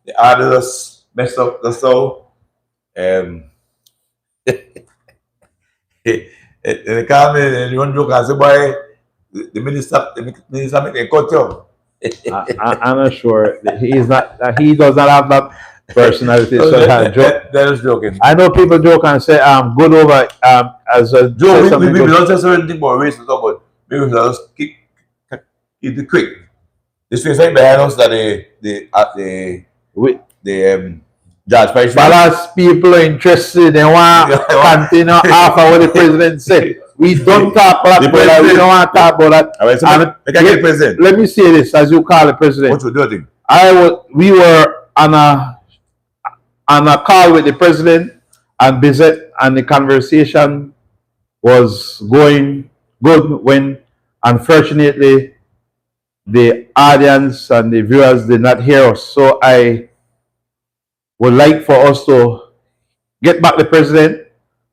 the others messed up the soul. Um, and they come in and you want to look and say, boy, the minister make a cut you. I'm not sure. He's not. He does not have that personality. So That is joking. I know people joke and say, good over as a Joe, we don't just anything about race and stuff, but maybe just keep it quick. This is like behind us that the judge price. Balance people are interested. They want to continue after what the president said. We don't talk about that. We don't want to talk about that. All right, so president. Let me say this, as you call the president. What you doing? We were on a call with the president and Bizet, and the conversation was going good when, unfortunately, the audience and the viewers did not hear us. So I would like for us to get back the president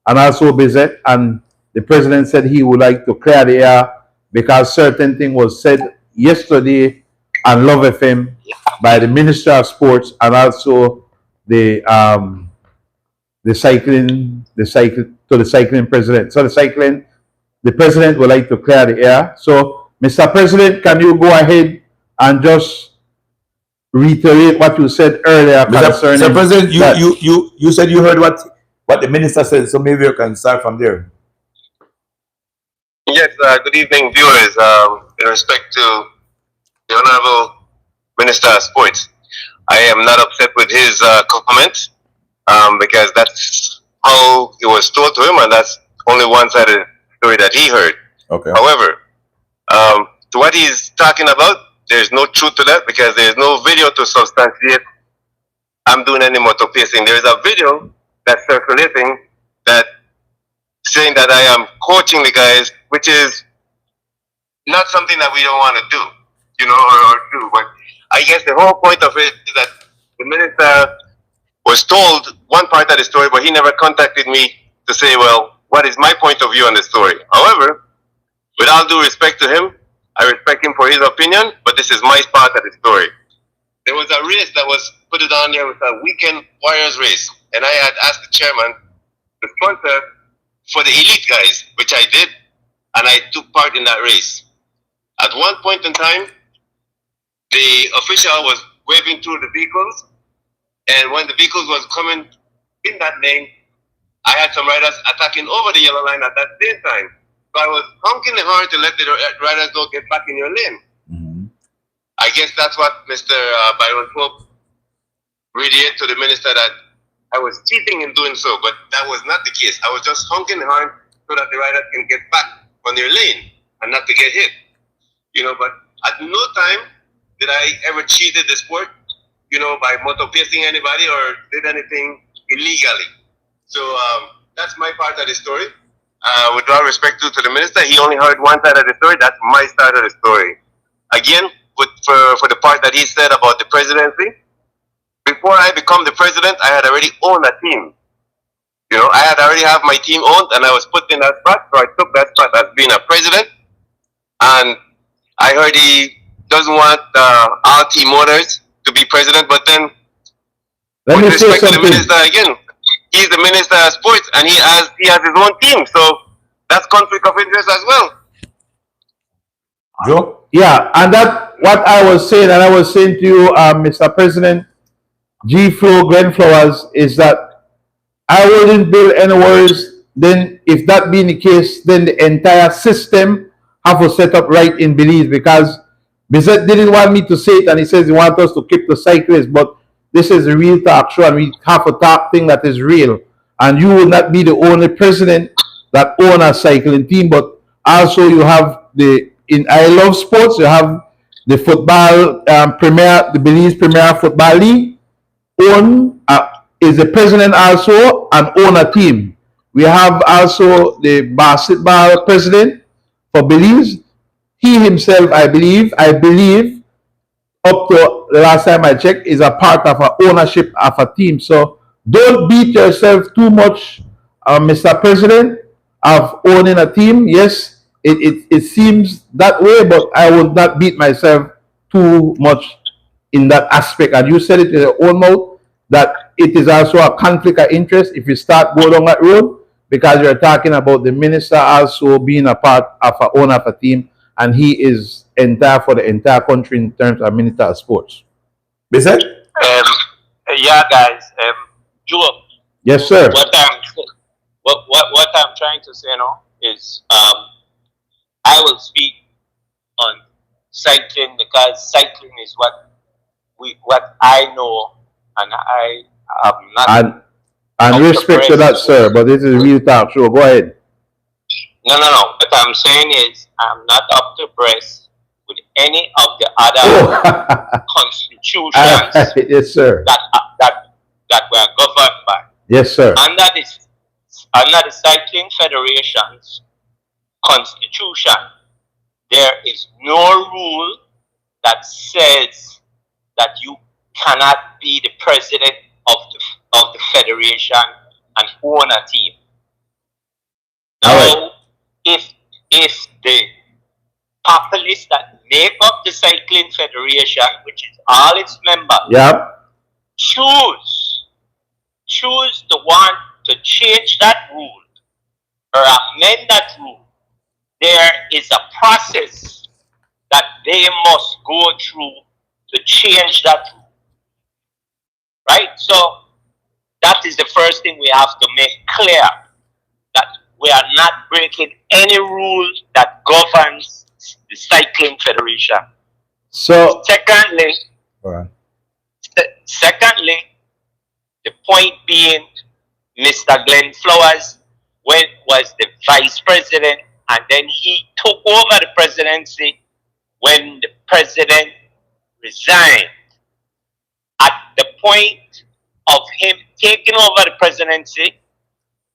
and also Bizet, and the president said he would like to clear the air because certain thing was said yesterday on Love FM by the Minister of Sports and also the cycling president. So the president would like to clear the air. So Mr. President, can you go ahead and just reiterate what you said earlier concerning Mr. President, you said you heard what the minister said, so maybe you can start from there. Yes, good evening, viewers. In respect to the Honorable Minister of Sports, I am not upset with his comment because that's how it was told to him, and that's only one side of the story that he heard. Okay. However, to what he's talking about, there's no truth to that because there's no video to substantiate I'm doing any motor pacing. There is a video that's circulating that saying that I am coaching the guys, which is not something that we don't want to do, you know, or do. But I guess the whole point of it is that the minister was told one part of the story, but he never contacted me to say, well, what is my point of view on the story? However, with all due respect to him, I respect him for his opinion, but this is my part of the story. There was a race that was put it on there with a weekend warriors race, and I had asked the chairman to sponsor for the elite guys, which I did, and I took part in that race. At one point in time, the official was waving through the vehicles, and when the vehicles was coming in that lane, I had some riders attacking over the yellow line at that same time. So I was honking the horn to let the riders know get back in your lane. Mm-hmm. I guess that's what Mr. Byron Pope radiated to the minister, that I was cheating in doing so, but that was not the case. I was just honking the horn so that the riders can get back on their lane and not to get hit. You know, but at no time did I ever cheated the sport, you know, by motor pacing anybody or did anything illegally. So that's my part of the story. With all respect to the minister, he only heard one side of the story. That's my side of the story. Again, for the part that he said about the presidency, before I become the president, I had already owned a team. You know, I had already have my team owned, and I was put in that spot, so I took that spot as being a president. And I heard he doesn't want all team owners to be president, but then with respect to the minister again, he's the minister of sports, and he has his own team, so that's conflict of interest as well. Joe? Yeah, and that what I was saying, and I was saying to you, Mr. President, G. Flow, Glenn Flowers, is that I wouldn't build any worries. Then, if that being the case, then the entire system have to set up right in Belize, because Bizet didn't want me to say it, and he says he wants us to keep the cyclists, but this is a real talk show, and we have to talk thing that is real. And you will not be the only president that own a cycling team, but also you have in I Love Sports, you have the football the Belize Premier Football League is the president also and own a team. We have also the basketball president for Belize. He himself, I believe, up to the last time I checked, is a part of a ownership of a team. So don't beat yourself too much, Mr. President, of owning a team. Yes, it seems that way, but I would not beat myself too much in that aspect, and you said it in your own mouth, that it is also a conflict of interest if you start go down that road, because you're talking about the minister also being a part of a owner of a team, and he is entire for the entire country in terms of minister of sports. Bissett? Yeah, guys. Joe, Yes, sir. What I'm trying to say now is I will speak on cycling because cycling is what I know, and I am not. And respect to that, sir, but this is real talk. Sure, go ahead. No. What I'm saying is I'm not up to breast with any of the other constitutions yes, sir. that we're governed by. Yes, sir. Under the Cycling Federation's constitution, there is no rule that says that you cannot be the president of the federation and own a team. Now, right. if the populace that make up the Cycling Federation, which is all its members, Yep. choose to want to change that rule or amend that rule, there is a process that they must go through to change that rule. Right? So that is the first thing we have to make clear, that we are not breaking any rule that governs the Cycling Federation. So Secondly, all right. The point being, Mr. Glenn Flowers was the vice president, and then he took over the presidency when the president resigned. At the point of him taking over the presidency,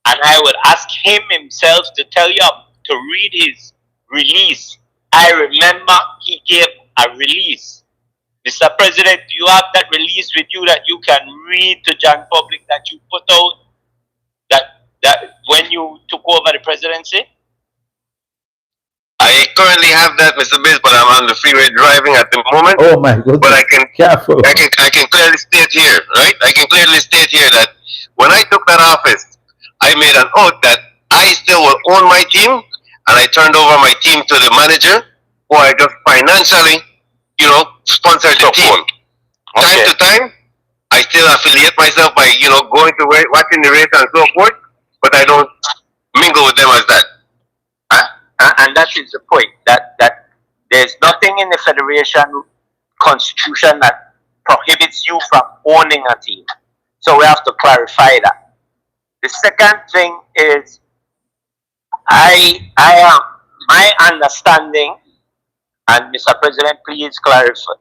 and I would ask him himself to tell you to read his release. I remember he gave a release. Mr. President, do you have that release with you that you can read to John public that you put out that when you took over the presidency? I currently have that, Mr. Biz, but I'm on the freeway driving at the moment. Oh my goodness. But I can clearly state here, right? I can clearly state here that when I took that office, I made an oath that I still will own my team, and I turned over my team to the manager, who I just financially, sponsored the team. Okay. Time to time, I still affiliate myself by, going to watching the race and so forth, but I don't mingle with them as that. And that is the point, that there's nothing in the Federation Constitution that prohibits you from owning a team. So we have to clarify that. The second thing is, I am, my understanding, and Mr. President, please clarify,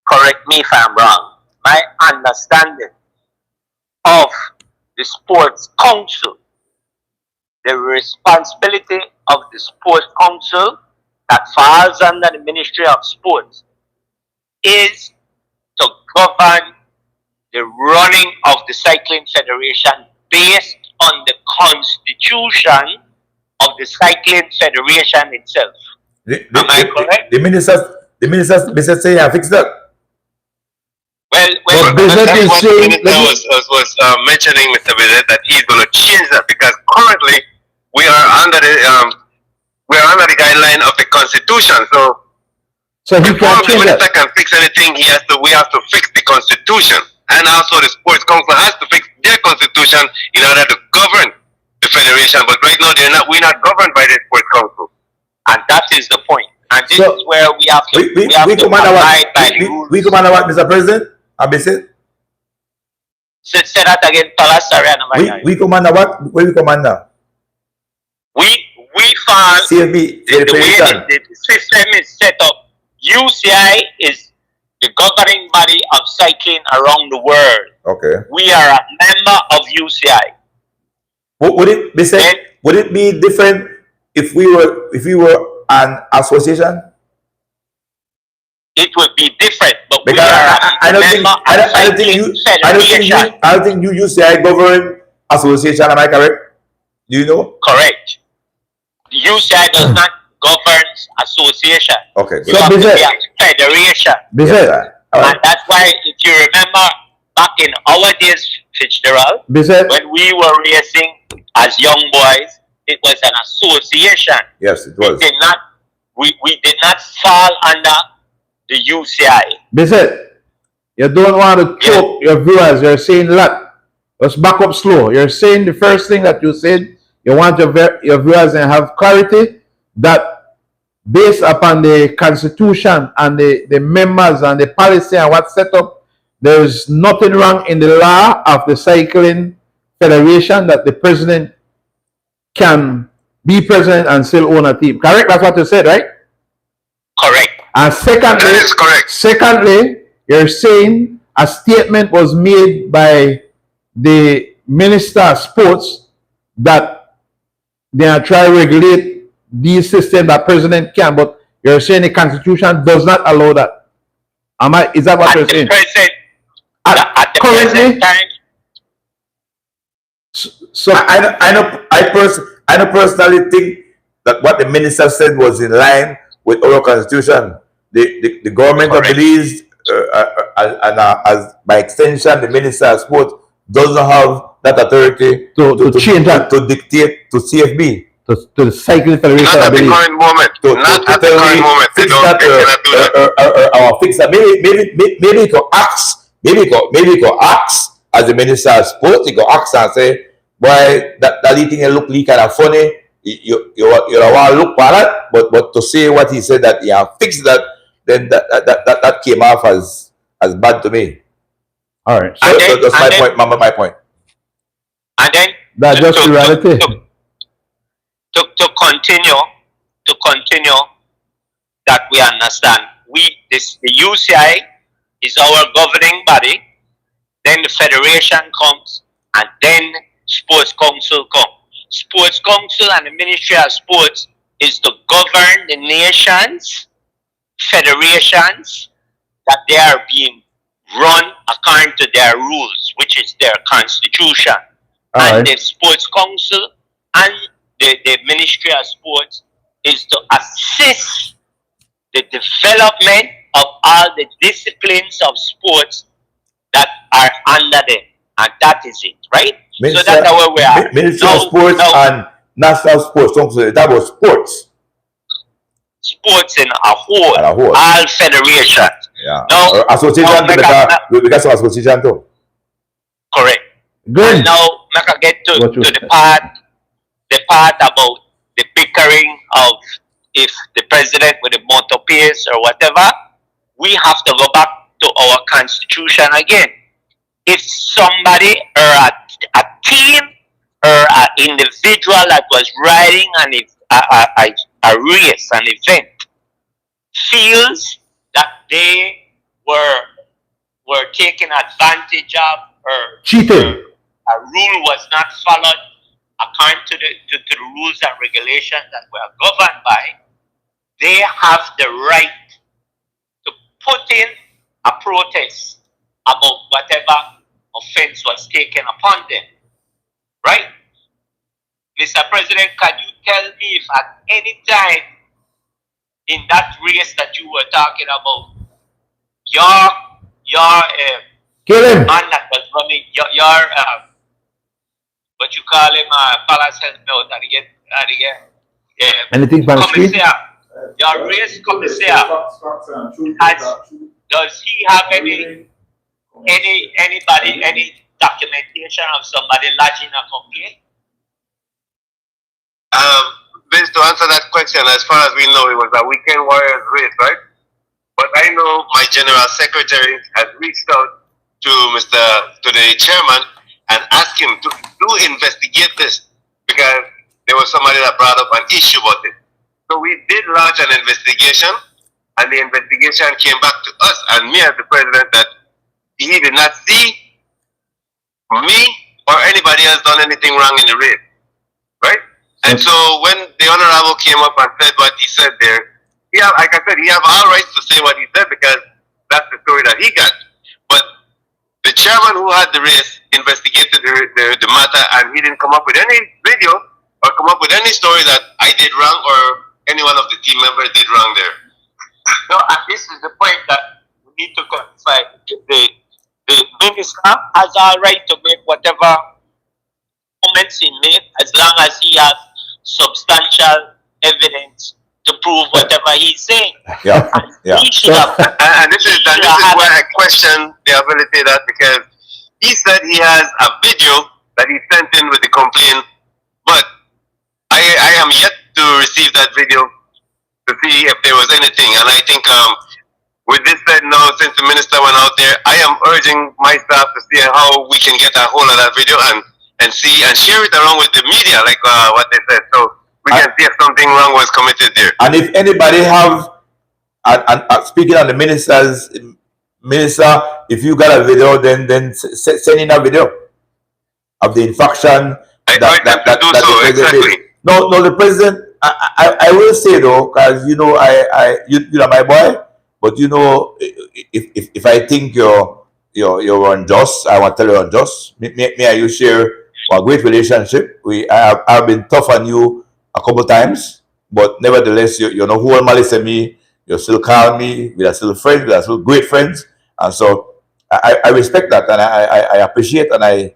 correct me if I'm wrong, my understanding of the Sports Council, the responsibility of the Sports Council that falls under the Ministry of Sports is to govern the running of the Cycling Federation based on the constitution of the Cycling Federation itself. Am I correct? The ministers say I fixed that. Well, that's what the minister was mentioning, Mr. Bizet, that he's going to change that, because currently we are under the guideline of the Constitution. So he before can't the change minister that. can fix anything, we have to fix the Constitution, and also the Sports Council has to fix their Constitution in order to govern the federation. But right now we're not governed by the Sports Council, and that is the point. And this is where we have to we come under what? We come under what, Mr. President? Abese? Say that again, Palas. Sorry, we come under what? Where we come under? We found CFB. the way the system is set up. UCI is the governing body of cycling around the world. Okay. We are a member of UCI. Would it be said? Would it be different if we were an association? It would be different, but because I don't think you UCI govern association. Am I correct? Do you know? Correct. The UCI does not governs association. Okay. So You have to Bizet- be a federation. Bizet, All right. And that's why, if you remember, back in our days, Fitzgerald, Bizet, when we were racing as young boys, it was an association. Yes, it We was. did not, we did not fall under the UCI. Bizet, you don't want to choke your viewers. You're saying a lot. Let's back up slow. You're saying the first thing that you said, you want your viewers to have clarity that based upon the constitution and the members and the policy and what's set up, there's nothing wrong in the law of the cycling federation that the president can be president and still own a team. Correct? That's what you said, right? Correct. And secondly, That is correct. secondly, you're saying a statement was made by the Minister of Sports that they are trying to regulate these systems that president can, but you're saying the Constitution does not allow that. Is that what At you're the saying? present, at the currently, present time, so I don't personally think that what the minister said was in line with our constitution. The government of Correct. Belize, as by extension, the minister of sport doesn't have that authority to change that to dictate to CFB. to the cycling federation. Not I at the believe. current moment. Not at the tell current me, moment. They fix don't. that, They cannot do that. or fix that. Maybe you could ask. Maybe you could ask as the minister of sport. You could ask and say, "Boy, that thing look like kind of funny. You want to look for that, but to say what he said that he have fixed that, then that came off as bad to me. All right. So, And then- that's my and then- point, Mama. My point. and then That's just the reality. to continue that we understand. The UCI is our governing body, then the federation comes, and then sports council comes. Sports council and the Ministry of Sports is to govern the nations, federations, that they are being run according to their rules, which is their constitution. All And right. the sports council and the Ministry of Sports is to assist the development of all the disciplines of sports that are under them. And that is it, right? So that's where we are. Ministry of Now- Sports now- and National Sports Council. That was sports. Sports in a whole, And a whole. all federations. Yeah. Now- Or association now, we got some association too. Correct. Good. And now, make I get What you to said. the part about the bickering of if the president with the motor pace or whatever. We have to go back to our constitution again. If somebody or a team or an individual that was riding a race, an event, feels that they were taken advantage of or Cheating. a rule was not followed according to the rules and regulations that we are governed by, they have the right to put in a protest about whatever offense was taken upon them. Right? Mr. President, can you tell me if at any time in that race that you were talking about, your Kill him. man that was running, your what you call him, Palace Health Note, Anything from the street? commissaire, your race commissaire, does he have any documentation of somebody lodging a complaint? Vince, to answer that question, as far as we know, it was a weekend warriors race, right? But I know my general secretary has reached out to the chairman and asked him to investigate this because there was somebody that brought up an issue about it. So we did launch an investigation, and the investigation came back to us and me as the president that he did not see me or anybody else done anything wrong in the race, right? And so when the honorable came up and said what he said there, like I said, he have all rights to say what he said because that's the story that he got. But the chairman who had the race investigated the matter, and he didn't come up with any video or come up with any story that I did wrong or any one of the team members did wrong there. No, and this is the point that we need to clarify. The minister has all right to make whatever comments he made as long as he has substantial evidence to prove whatever he's saying. Yeah, yeah. He should have. And this is where I question the ability of that, because he said he has a video that he sent in with the complaint, but I am yet to receive that video to see if there was anything. And I think with this said now, since the minister went out there, I am urging my staff to see how we can get a hold of that video and see and share it around with the media, like what they said, so we can see if something wrong was committed there. And if anybody have, speaking on the minister, if you got a video, then send in a video of the infraction. Exactly. No, the president. I will say though, because you know, you are my boy, but you know, if I think you're unjust, I want to tell you unjust. Me and you share a great relationship. I've been tough on you a couple times, but nevertheless, you know who malice me. You still call me. We are still friends. We are still great friends, and so I respect that, and I appreciate, and I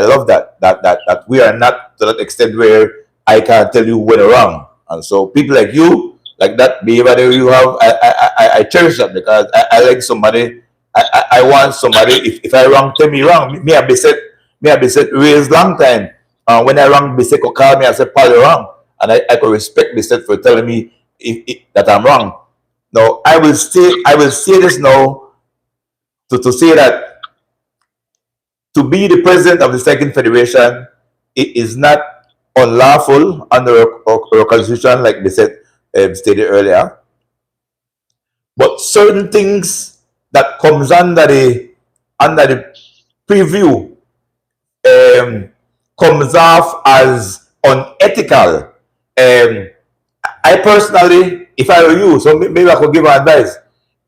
love that we are not to that extent where I can't tell you when you're wrong. And so people like you, like that behavior that you have, I cherish that, because I like somebody. I want somebody. If I wrong, tell me wrong. Me I be set raised long time. When I wrong, be set call me and say, Paul, you're wrong, and I could respect be set for telling me that I'm wrong. Now I will say this now to say that to be the president of the Second Federation, it is not unlawful under our constitution, like they said, stated earlier. But certain things that comes under the preview comes off as unethical. I personally, if I were you, so maybe I could give advice.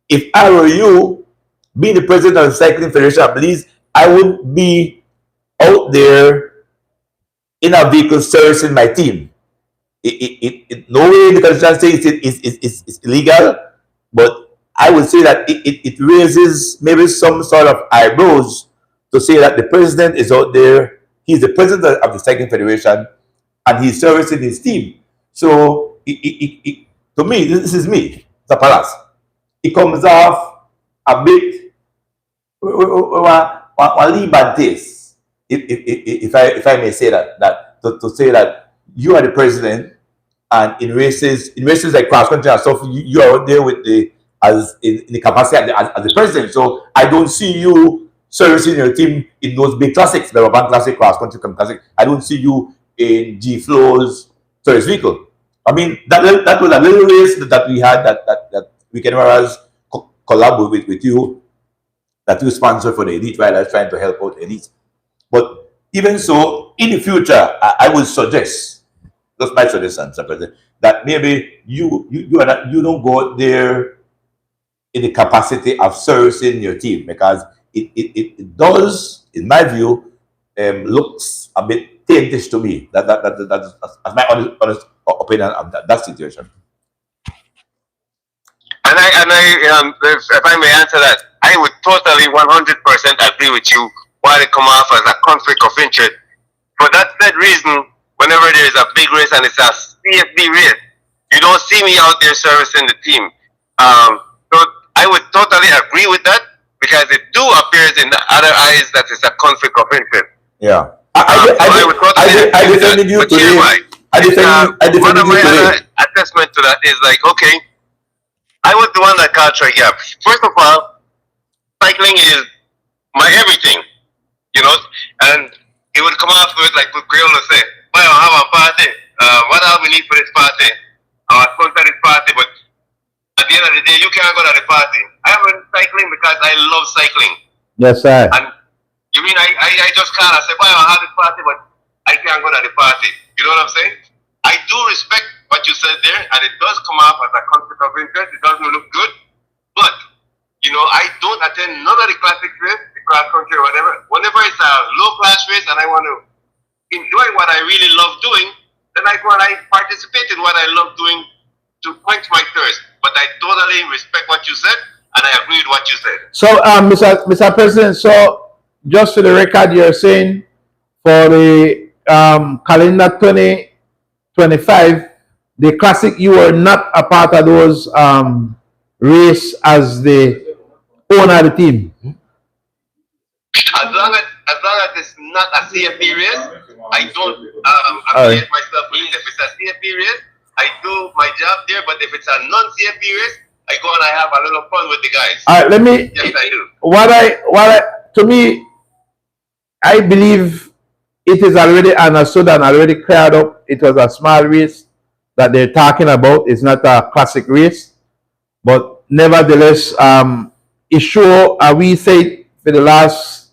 If I were you, being the president of the Cycling Federation, I believe I wouldn't be out there in a vehicle servicing my team. No way in the constitution says it's illegal, but I would say that it raises maybe some sort of eyebrows to say that the president is out there. He's the president of the Cycling Federation, and he's servicing his team. So to me, this is me, the palace. It comes off a bit Liban taste, if I may say that to say that you are the president, and in races like cross country and stuff, you are out there with in the capacity as the president. So I don't see you servicing your team in those big classics, the Urban Classic, cross country classic. I don't see you in G Flow's service vehicle. I mean that was a little race that we had that Weekend Warriors collaborate with you, that you sponsor for the elite, right? I was trying to help out the elite. But even so, in the future, I would suggest, that's my suggestion, Sir President, that maybe you don't go out there in the capacity of servicing your team, because it does, in my view, looks a bit taintish to me. That's my honest opinion of that situation. And if I may answer that, I would totally 100% agree with you why it come off as a conflict of interest. For that said reason, whenever there is a big race and it's a CFB race, you don't see me out there servicing the team. So I would totally agree with that, because it do appears in the other eyes that it's a conflict of interest. Yeah. I defended you today. One of my other assessment to that is like, okay, I was the one that called Troy Gap. First of all, cycling is my everything, you know, and it would come off with, like what Grill would say, well, I have a party. What all we need for this party? Our sponsor this party, but at the end of the day, you can't go to the party. I am cycling because I love cycling. Yes, sir. And you mean I just can't? I say, well, I have this party, but I can't go to the party. You know what I'm saying? I do respect what you said there, and it does come off as a conflict of interest. It doesn't look good, but you know, I don't attend none of the classic race, the cross country or whatever. Whenever it's a low class race and I want to enjoy what I really love doing, then I go and I participate in what I love doing to quench my thirst. But I totally respect what you said, and I agree with what you said. So, Mr. President, so just for the record, you're saying for the calendar 2025, the classic, you were not a part of those race as the owner of the team. As long as it's not a CFB race, I don't affiliate myself with it. If it's a CFB race, I do my job there. But if it's a non-CFB race, I go and I have a little fun with the guys. All right, let me. Yes, I do. To me, I believe it is already understood and already cleared up. It was a small race that they're talking about. It's not a classic race, but nevertheless, it sure we say for the last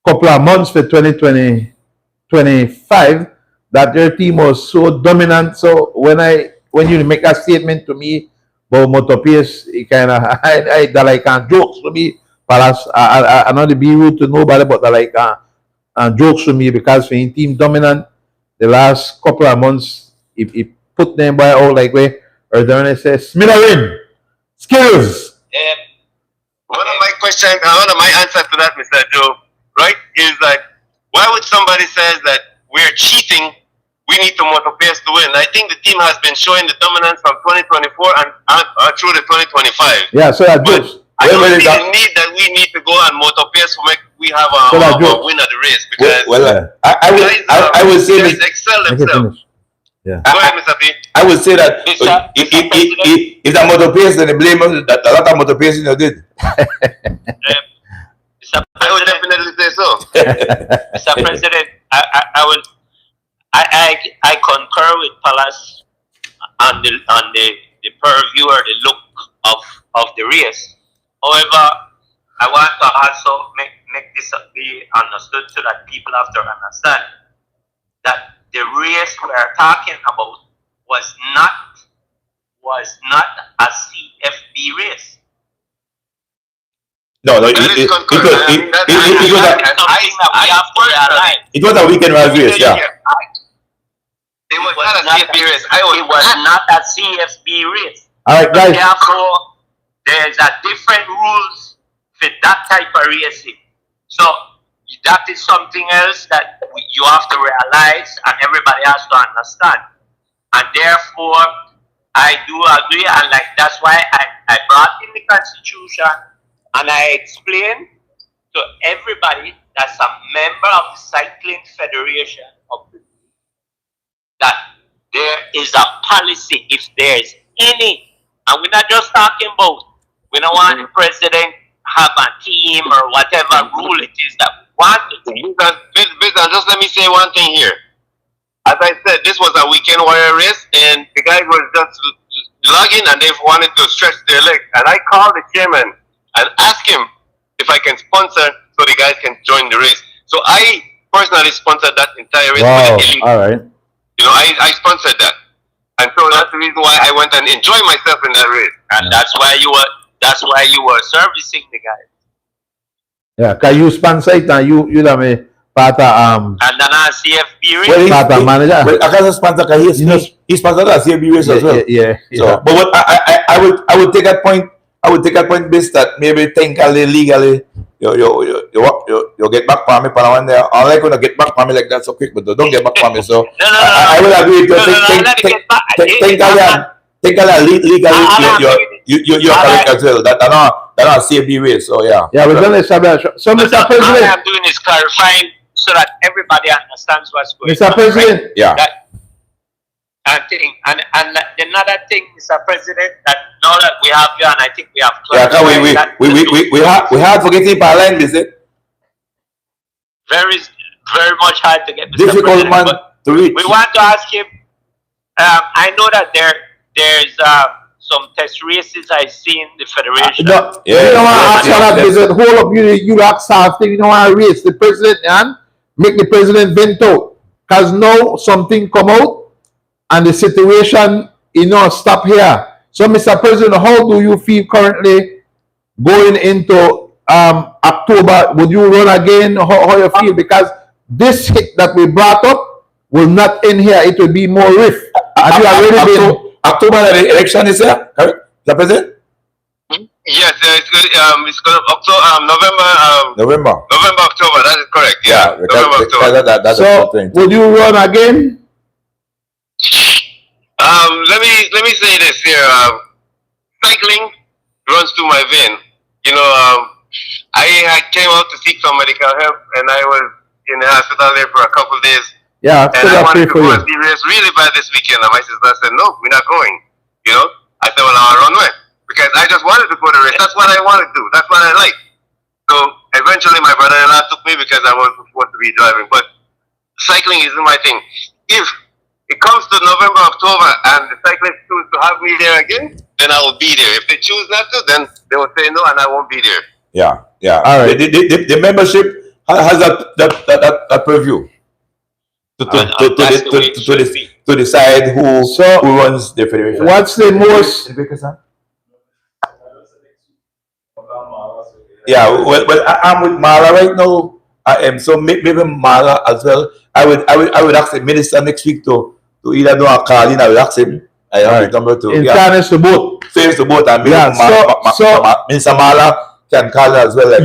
couple of months for 2025 that their team was so dominant. So when you make a statement to me about motor pace, it kind of I like jokes to me. But I not to be rude to nobody, but like jokes to me because for team dominant the last couple of months, if put them by all like way or then it says smitherin skills. One of my questions, one of my answers to that, Mr. Joe, right, is that why would somebody say that we're cheating? We need to motor pace to win. I think the team has been showing the dominance from 2024 and through the 2025. Yeah, so that jokes. I don't see the need that we need to go and motor pace to make we have a win at the race because I would say guys excel themselves. Yeah. Go ahead, Mr. P. I would say that if the motor pace, then the blame that a lot of motor pacing you did. I would definitely say so. Mr. President, I concur with Palace on the purview or the look of the race. However, I want to also make this be understood so that people have to understand that the race we are talking about was not a CFB race. No, it was a weekend race, yeah. It was not a CFB race. It was not a CFB race. All right, guys. Therefore, there's a different rules for that type of racing. So that is something else that you have to realize and everybody has to understand. And therefore, I do agree, and like that's why I brought in the Constitution and I explained to everybody that's a member of the Cycling Federation of the that there is a policy if there's any, and we're not just talking about, we don't want the president have a team or whatever rule it is that we want to take. Because just let me say one thing here. As I said, this was a weekend warrior race, and the guys were just logging and they wanted to stretch their legs. And I called the chairman and asked him if I can sponsor so the guys can join the race. So I personally sponsored that entire race. Wow, all right. You know, I sponsored that. And so that's the reason why I went and enjoyed myself in that race. And that's why you were servicing the guys. Yeah, cause you sponsor it and you da me part of And then I CFB race. Well, part of manager. Well, I can sponsor because he sponsored a CFB race as well. Yeah. So, but what I would take that point. I would take that point based that maybe technically, legally, you get back for me, but one day, I like when I get back for me like that so quick, but don't get back for me. So I will agree with you. Technically, legally, you're correct as well. That are not CFB race. So yeah. Yeah, we're gonna establish. So, Mr. All President, I'm doing is clarifying so that everybody understands what's going on. Mr. President, right? Yeah. And another thing, Mr. President, that now that we have you, and I think we have Yeah, clarified we have to get in line, is it? very much hard to get, Mr. Difficult President, man but to reach. we want to ask him. I know that there's some test races I see in the federation. no, you don't want to ask that because whole of you ask something, you don't want to raise the president and make the president vent out. Because now something come out and the situation, stop here. So, Mr. President, how do you feel currently going into October? Would you run again? How you feel? Because this hit that we brought up will not end here. It will be more rift. Have you already been? October the election is here, correct? The president? Yes, it's going October, November. November, October. That is correct. Yeah, because, November, October. That's So, would you run again? Let me say this here. Cycling runs through my vein. You know, I came out to seek some medical help, and I was in the hospital there for a couple of days. Yeah, and I wanted to go and see race really bad this weekend. And my sister said, "No, we're not going." You know, I said, "Well, I'll run away," because I just wanted to go to race. That's what I want to do. That's what I like. So eventually, my brother-in-law took me because I wasn't supposed to be driving. But cycling isn't my thing. If it comes to November, October, and the cyclists choose to have me there again, then I will be there. If they choose not to, then they will say no, and I won't be there. Yeah, yeah. All right. The membership has that purview to decide who runs the federation. What's the most? Yeah, well, I'm with Mara right now. I am, so maybe Mara as well. I would ask the minister next week to either do a call in. I will ask him. I have the number to. In fairness to both. Fairness to both, and maybe Minister Mara can call as well. Like,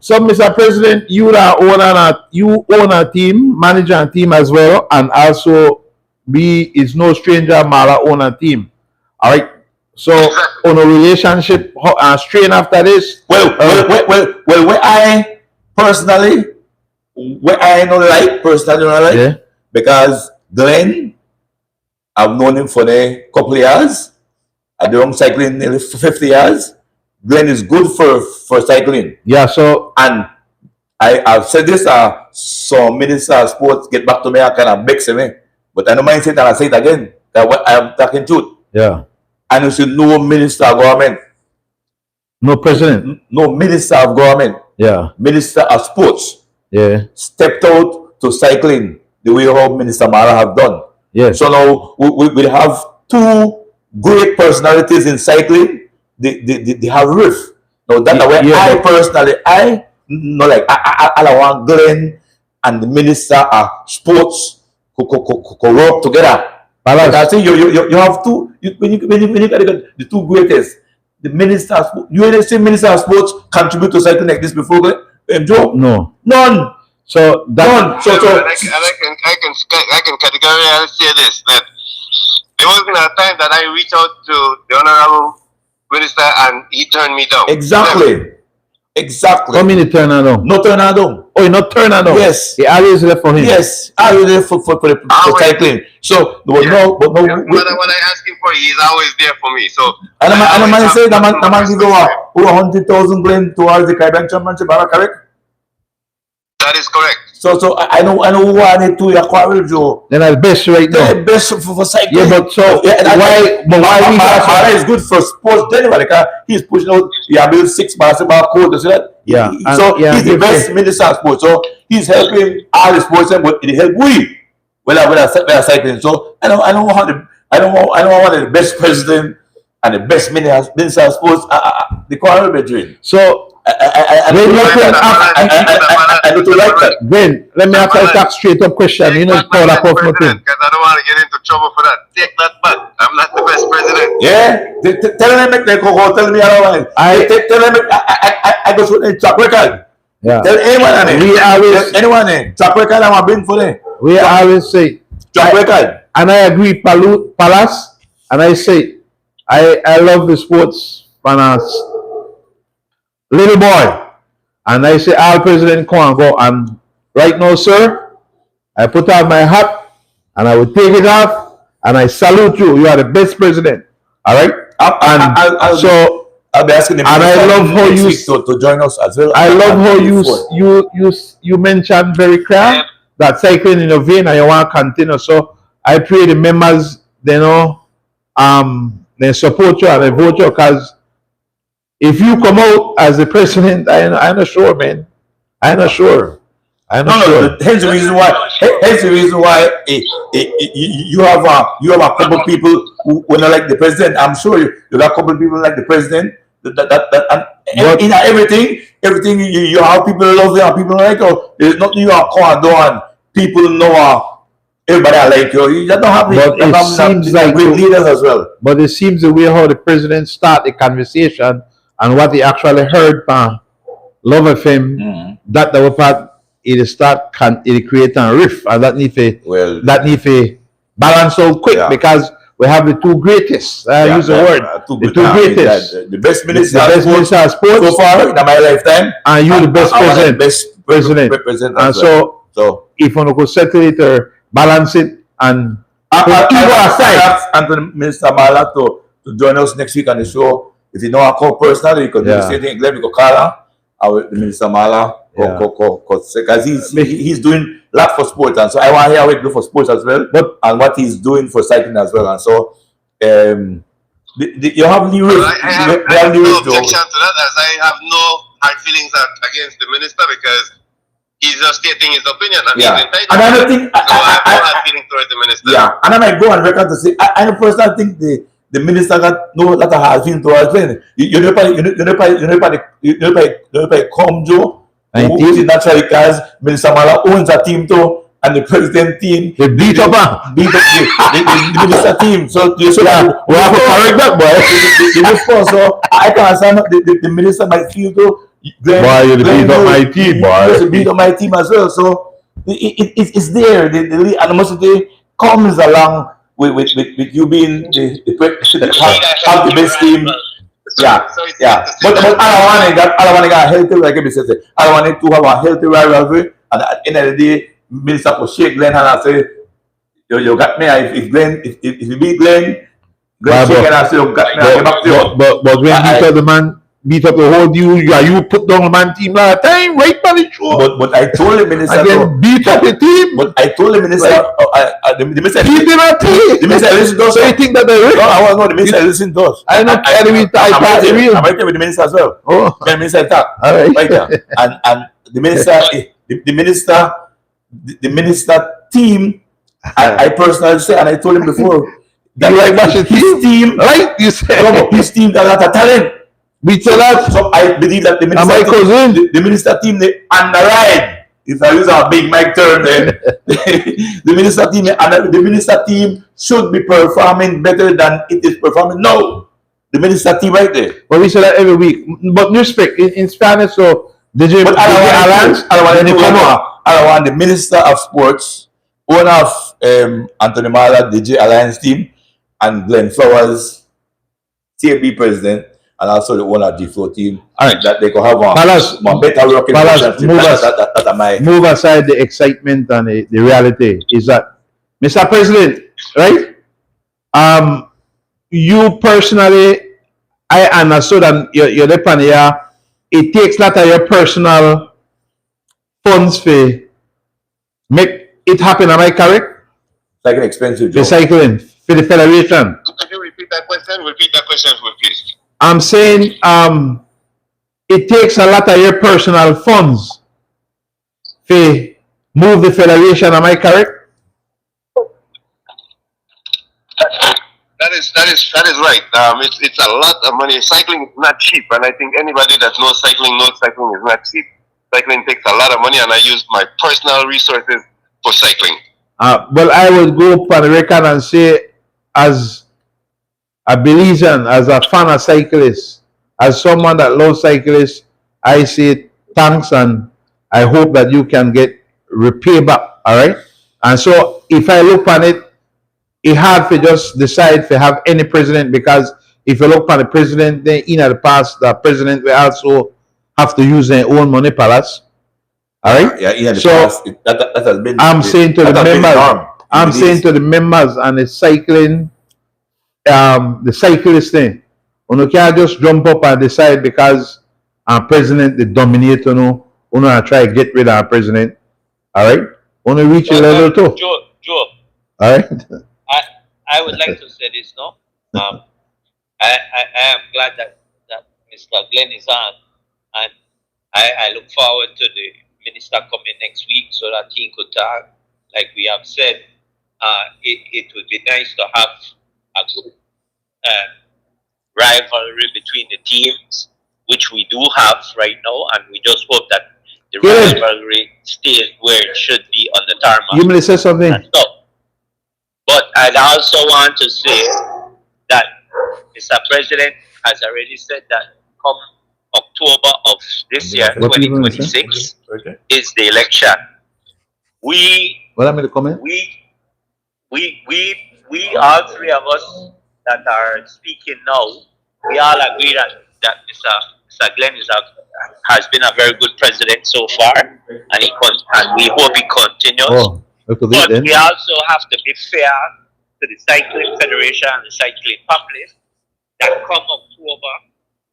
so Mr. President, you own a team, manage a team as well, and also is no stranger. Mara own a team. All right. So on a relationship strain after this. Well, where I personally don't like, yeah. Because Glenn, I've known him for a couple of years. I've been cycling nearly 50 years. Glenn is good for cycling. Yeah, so and I've said this, some minister of sports get back to me, I kind of mix me. But I don't mind saying that, I say it again. That what I'm talking truth. Yeah. And you see no minister of government. No president. No minister of government. Yeah. Minister of sports. Yeah. Stepped out to cycling the way how Minister Mara have done. Yes. So now we have two great personalities in cycling. They have riff. Now that's why I personally, I want Glenn and the Minister of Sports to work together. But I think you have two. When you got the two greatest, the Minister of Sports, you ain't seen Minister of Sports contribute to cycling like this before, Joe? No, none. So I can categorically say this, that there wasn't a time that I reached out to the Honorable Minister and he turned me down. Exactly. Exactly. How many turn her down? No turn her down. Oh, he not turn her down. Yes. He always left for him. Yes. Always left for cycling. So no, no matter what I ask him for, he's always there for me. So and the man say the man give over 100,000 Glenn towards the Caribbean Championship, am I correct? That is correct. So I know who I need to acquire Joe. Then that's best right now. The best for cycling. Yeah, but so why Mara is good for sports generally because he's pushing out. He built 6 basketball courts. You see that? Yeah. So he's the best minister of sports. So he's helping all the sports, but it help we when I cycling. So I don't want the best president and the best minister of sports. The quarrel between. So. I don't like that. Ben, let me ask you a straight up question. You know, call a personal thing. Because I don't want to get into trouble for that. Take that back. I'm not the best president. Yeah, tell them they go. Tell me otherwise. Tell them I go through the track record. Yeah. Tell anyone track record. I'm been for them. We always say track record, and I agree, Palace, and I say I love the sports finance. Little boy, and I say, "All president, come and go." And right now, sir, I put on my hat and I will take it off and I salute you. You are the best president. All right. I'll be asking him. And I love how you to join us as well. I love how you mentioned very clear that cycling in your vein and you want to continue. So I pray the members they support you and they vote you because. If you come out as the president, I'm not sure, man. I'm not sure. No. Here's the reason why. You have a couple of people who don't like the president. I'm sure you got a couple of people like the president. In everything you have people love you and people like you. There's nothing you are called on. people know everybody like you. You just don't have But it seems like great leaders as well. But it seems the way how the president start the conversation and what he actually heard from Love of him, that the part it start can it create a rift and that need to balance out quick because we have the two greatest. I use the word the two greatest. The best minister of sports so far in my lifetime, and you the best president. And so if you could settle it or balance it and I asked Minister Mala to join us next week on the show. If you know our call personally, you can do the same thing. Glenn, we could call her. The Minister Mala, because he's doing a lot for sports, and so I want to hear what he do for sports as well, and what he's doing for cycling as well. And so, you have new rules. I have no objection to that, as I have no hard feelings against the minister because he's just stating his opinion, and he's entitled. And I don't think so I have no hard feelings towards the minister. Yeah, and I might go on record to say I personally think the minister got no lot of hard feelings towards Glenn. You know, come Joe, who is naturally because Minister Mala owns a team too, and the president team they beat up the minister team. So you we have to correct that, boy. The response. So I can understand the minister might feel though. Boy, you beat up my team, boy. You beat up my team as well. So it's there. The animosity comes along with you being the best team. Yeah. But I don't want to get healthy, like I said. I want it to have a healthy rivalry. And at the end of the day, Minister will shake Glenn hand and say, you got me. If you beat Glenn shake hand and say, you got me. I get back to you. But when the man beat up the whole deal, you put down the man team last time, right by the show. But I told the minister again, beat up the team. But I told the minister, the minister, he did not team. The minister listen to us. So you think that the no, the minister listen to us. I know. I'm right there with the minister as well. Oh, the minister talk. All right. Right there. And the minister, the minister team. I personally say, and I told him before that his team, right? You said his team got a lot of talent. So I believe that the minister team they underride. If I use a big mic term, then the minister team should be performing better than it is performing now. The minister team right there. But we say that every week. But respect in Spanish, so did you? But I don't want the minister of sports, owner of Anthony Mala, DJ Alliance team, and Glenn Flowers, CFB president. And also the owner of G4 team, that they could have a better working relationship. Move aside the excitement and the reality is that, Mr. President, right? You personally, I understood, and you're the pan here, it takes a lot of your personal funds to make it happen. Am I correct? Like an expensive job. The cycling for the federation. Could you repeat that question? Repeat that question, please. I'm saying it takes a lot of your personal funds to move the federation. Am I correct? That is right. It's a lot of money. Cycling is not cheap, and I think anybody that knows cycling is not cheap. Cycling takes a lot of money, and I use my personal resources for cycling. Well, I would go up on the record and say, as a Belizean, as a fan of cyclists, as someone that loves cyclists, I say thanks, and I hope that you can get repay back. All right. And so, if I look on it, it's hard to just decide to have any president, because if you look on the president, then in the past, the president will also have to use their own money palace. All right. Yeah. In the so past, that has been. I'm saying to the members. I'm saying to the members and the cycling. The cyclist thing, you can't just jump up and decide because our president the dominate, you try to get rid of our president. All right, reach a level too. Joe. All right. I would like to say this, no. I am glad that Mr. Glenn is on, and I look forward to the minister coming next week so that he could talk. Like we have said, it would be nice to have a good rivalry between the teams, which we do have right now, and we just hope that the rivalry stays where it should be on the tarmac. You may say something. And stuff. But I'd also want to say that Mr. President has already said that come October of this year, What you gonna say? 2026, is the election. We What am I to comment? we all three of us that are speaking now, we all agree that Mr. Glenn has been a very good president so far, and we hope he continues. Oh, look at But it we then. also have to be fair to the cycling federation and the cycling public that come October,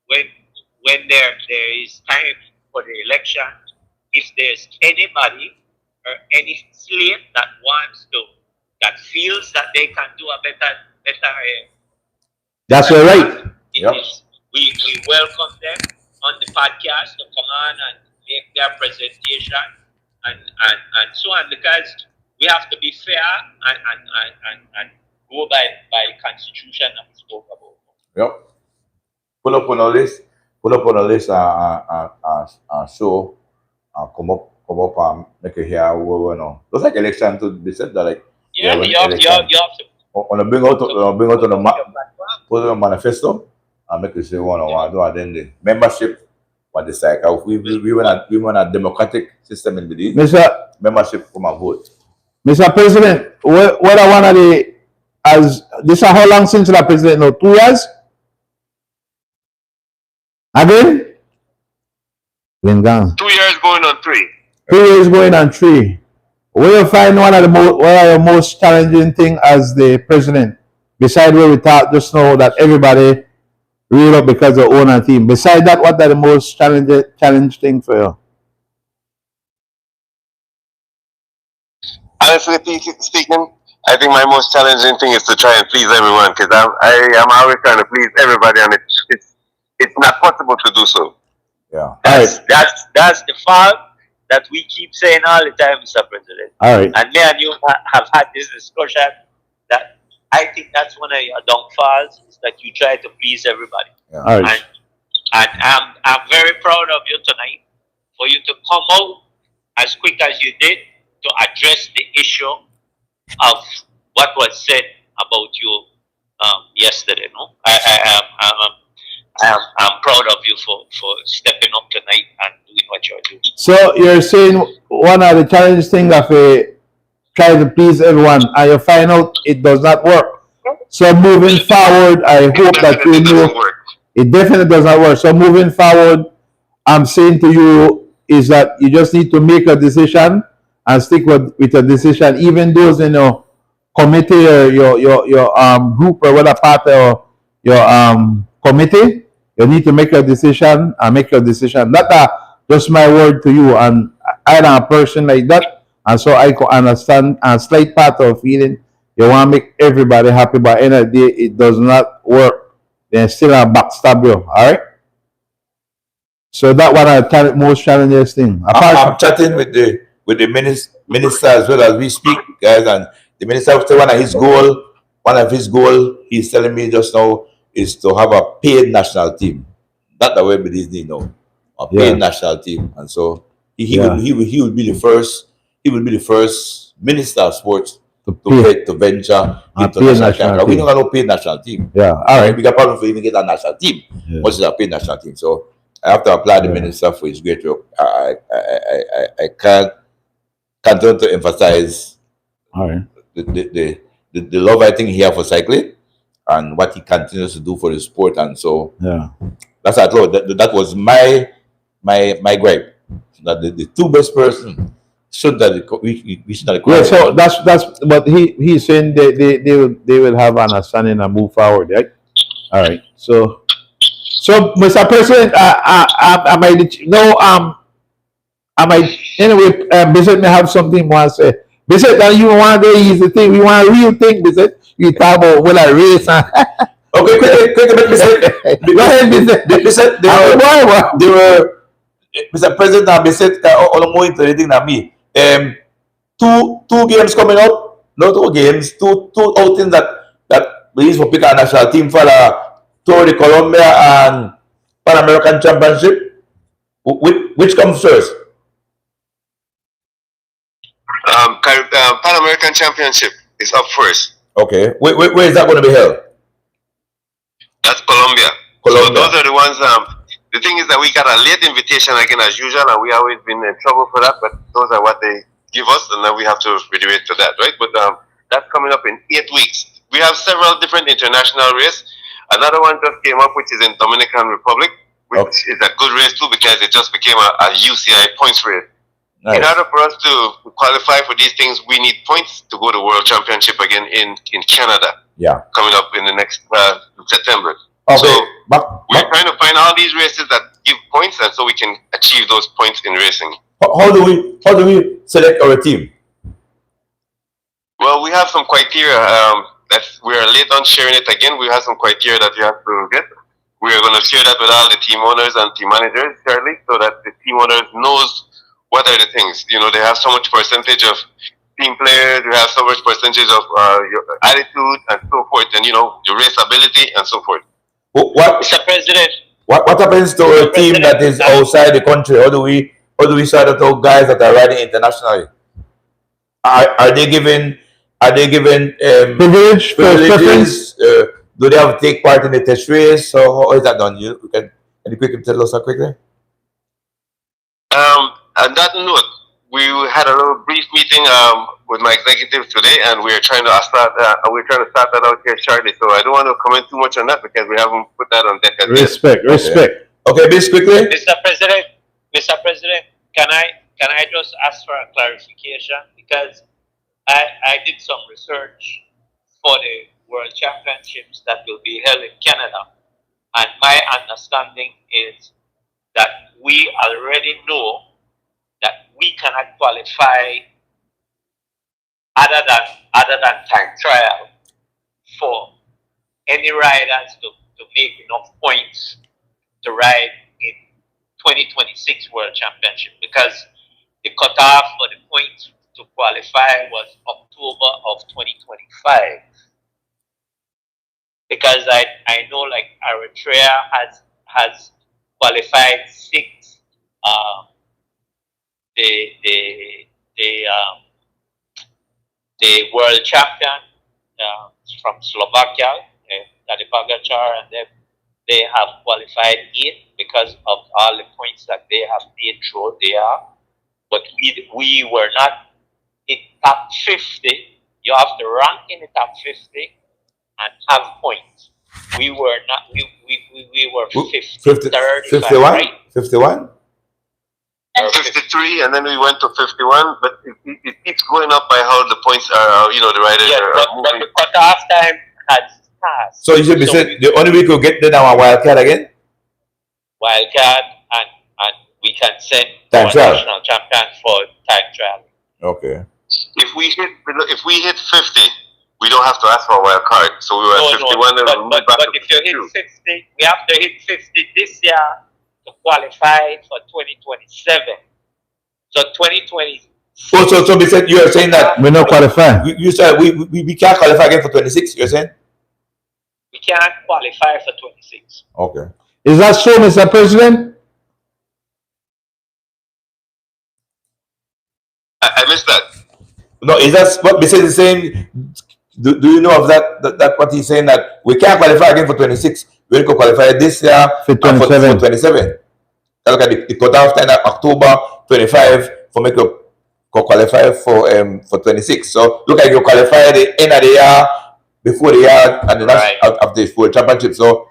when there is time for the election, if there's anybody or any slave that feels that they can do a better That's all right. Yep. we welcome them on the podcast to come on and make their presentation and so on, because we have to be fair and go by the constitution that we spoke about. Yep. Pull up on a list. Show. Come up and make it here. Those like election to be said that like. Yeah, when you have election. to. On the bring out on the map, put it on manifesto, and make it say one do, and then the membership what decide. We want a democratic system in the Mr. membership come and vote. Mr. President, what I want to as this is how long since the president? No, 2 years? Again? Been gone. 2 years going on 3. 2 years going on 3. Where you find what are the most challenging thing as the president? Besides where we talked just now that everybody read up because of own a team. Besides that, what are the most challenging thing for you? Honestly speaking, I think my most challenging thing is to try and please everyone, because I am always trying to please everybody, and it's not possible to do so. Yeah. That's the fault that we keep saying all the time, Mr. President. All right. And me and you have had this discussion that I think that's one of your downfalls, is that you try to please everybody. Yeah. All right. And I'm very proud of you tonight for you to come out as quick as you did to address the issue of what was said about you yesterday. No, I'm proud of you for stepping up tonight and doing what you're doing. So you're saying one of the challenging things of try to please everyone, and you find out it does not work. So moving forward, I hope that you know it definitely does not work. So moving forward, I'm saying to you is that you just need to make a decision and stick with a decision, even those in your committee or your group or whatever part of your committee. You need to make a decision and make a decision. Not just my word to you, and I am a person like that, and so I can understand a slight part of feeling you want to make everybody happy, but end of the day it does not work. Then still a backstab you. All right. So that one of the most challenging thing. I'm chatting with the minister as well as we speak, guys, and the minister said one of his goal he's telling me just now is to have a paid national team. Not the way it is now. A paid national team. And so he would be the first minister of sports to venture into national team. We don't have no paid national team. Yeah. All right. We got problem for even get a national team. What's a paid national team? So I have to applaud the minister for his great work. I can't continue to emphasize the love I think he has for cycling and what he continues to do for the sport, and so that's I thought that was my gripe, that the two best person should that we should not. Yeah, so that's but he's saying they will have an understanding and move forward, right? All right. So Mr. President, anyway, Bishop may have something more to say. Bishop, that you want to ease the thing. We want a real thing, Bishop. You talk about what I race and okay, quick, Bishop. Go ahead, Bishop. Bishop, they were Mr. President and Bishop all more into anything than me. Two games coming up, not two games, two outings that we use for pick our national team for Tour de Colombia and Pan American Championship. Which comes first? Pan American Championship is up first. Okay. Where is that going to be held? That's Colombia. So those are the ones. The thing is that we got a late invitation again as usual, and we always been in trouble for that. But those are what they give us, and then we have to reiterate to that, right? But that's coming up in 8 weeks. We have several different international races. Another one just came up, which is in Dominican Republic, which is a good race too because it just became a UCI points race. Nice. In order for us to qualify for these things, we need points to go to World Championship again in Canada. Yeah. Coming up in the next September. Okay. So we're trying to find all these races that give points, and so we can achieve those points in racing. How do we select our team? Well, we have some criteria. We are late on sharing it again. We have some criteria that you have to get. We are going to share that with all the team owners and team managers shortly, so that the team owners knows what are the things. You know, they have so much percentage of team players, you have so much percentage of your attitude and so forth, and your race ability and so forth. What, Mr. President? What happens to a team that is outside the country? How do we sort out those guys that are riding internationally? Are they given privileges? Do they have to take part in the test race? So how is that done? Can you quickly tell us that quickly? On that note, we had a little brief meeting with my executive today, and we're trying to start that out here shortly. So I don't want to comment too much on that because we haven't put that on deck. Respect. Okay, Miss quickly. Mr. President, can I just ask for a clarification, because I did some research for the World Championships that will be held in Canada, and my understanding is that we already know that we cannot qualify other than time trial for any riders to make enough points to ride in 2026 World Championship, because the cutoff for the points to qualify was October of 2025. Because I know, like, Eritrea has qualified 6. The world champion from Slovakia, Tadej Pogačar, and they have qualified 8 because of all the points that they have made through there. But we were not in top 50. You have to rank in the top 50 and have points. We were not. We were 51, right? 51. 53, and then we went to 51, but it keeps going up by how the points are, the riders are moving. But the cutoff time has passed. So you should be said the only way we could get there now a wildcard again? Wildcard, and we can send time our trial. national champion for time trial. Okay. If we hit 50, we don't have to ask for a wild card. So we were at 51 and we moved back to 52. If you hit 50, we have to hit 50 this year to qualify for 2027. So 2020. Oh, so we said, you are saying that we're not qualifying. You said we can't qualify again for 26. You're saying we can't qualify for 26. Okay. Is that so, Mr. President? I missed that. No, is that what we said? The same. Do you know of that what he's saying, that we can't qualify again for 26? We can qualify this year for 27. For 27. Look at the cutoff time at October 25 for make you qualify for 26. So look at you qualify at the end of the year, before the year, and the last of the World Championship. So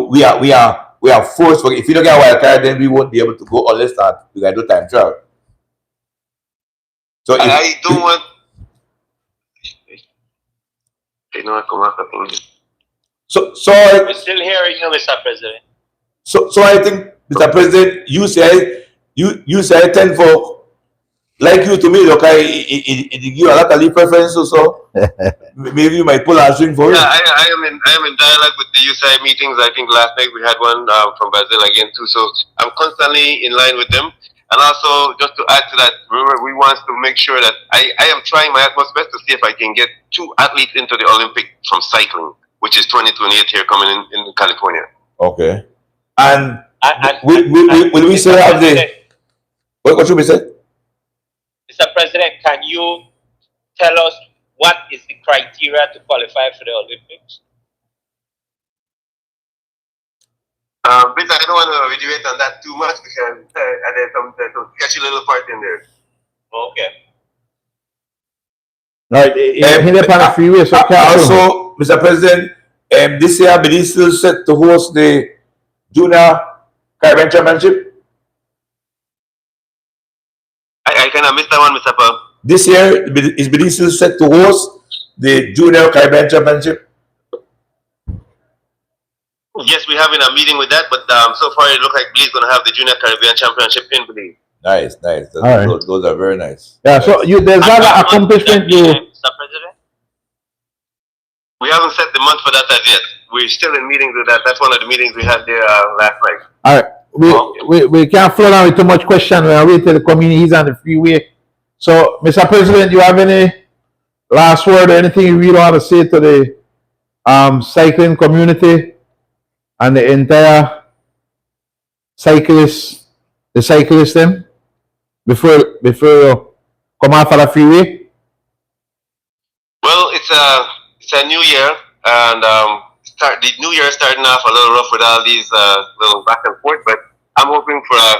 we are forced. If you don't get a wild card, then we won't be able to go unless that we gotta do time trial. So I don't want. So we're still hearing you, Mr. President. So I think, Mr. President, you say tend for like you to me, look, it give you a lot of leave preferences, so maybe you might pull a string for it. Yeah, I am in dialogue with the UCI meetings. I think last night we had one from Brazil again too. So I'm constantly in line with them. And also, just to add to that, remember, we want to make sure that I am trying my utmost best to see if I can get 2 athletes into the Olympic from cycling, which is 2028 here coming in California. Okay. And will we still have the... What should we say? Mr. President, can you tell us what is the criteria to qualify for the Olympics? But I don't want to reiterate on that too much because there's some sketchy little part in there. Okay. Right, hit up on the freeway, so Also, Mr. President, this year Belize still set to host the Junior Caribbean Championship. I kind of missed that one, Mr. Paul. This year is Belize still set to host the Junior Caribbean Championship. Yes, we're having a meeting with that, but so far it looks like Belize is going to have the Junior Caribbean Championship in Belize. Nice, nice. Right. Those are very nice. Yeah, so there's other accomplishment you. Mr. President? We haven't set the month for that as yet. We're still in meetings with that. That's one of the meetings we had there last night. All right, we can't flow down with too much question. We're waiting till the community is on the freeway. So, Mr. President, do you have any last word or anything you really want to say to the cycling community and the entire cyclists, them before you come out for the freeway? Well, it's a new year, and the new year starting off a little rough with all these little back and forth, but I'm hoping for a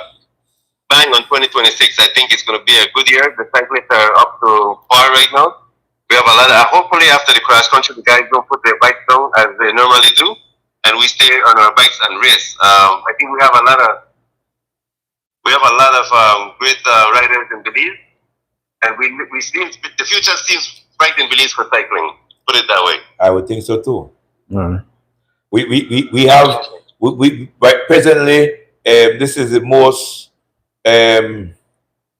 bang on 2026. I think it's going to be a good year. The cyclists are up to par right now. We have a lot of, hopefully after the cross country, the guys don't put their bikes down as they normally do, and we stay on our bikes and race. I think we have a lot of great riders in Belize, and we seem the future seems bright in Belize for cycling. Put it that way. I would think so too. Right. We have right, presently this is the most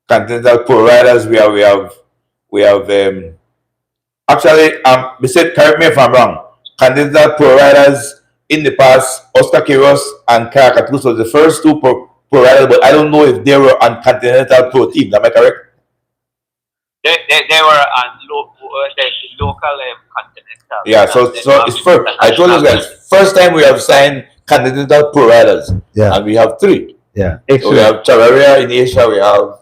continental pro riders we have actually correct me if I'm wrong, continental pro riders in the past. Oscar Quiros and Caracatuz was the first two pro riders, but I don't know if they were on continental pro teams. Am I correct? They were on the local continental. Yeah, so it's first. I told you guys, first time we have signed continental pro riders. Yeah. And we have three. Yeah, So excellent. we have Chavaria in Asia, we have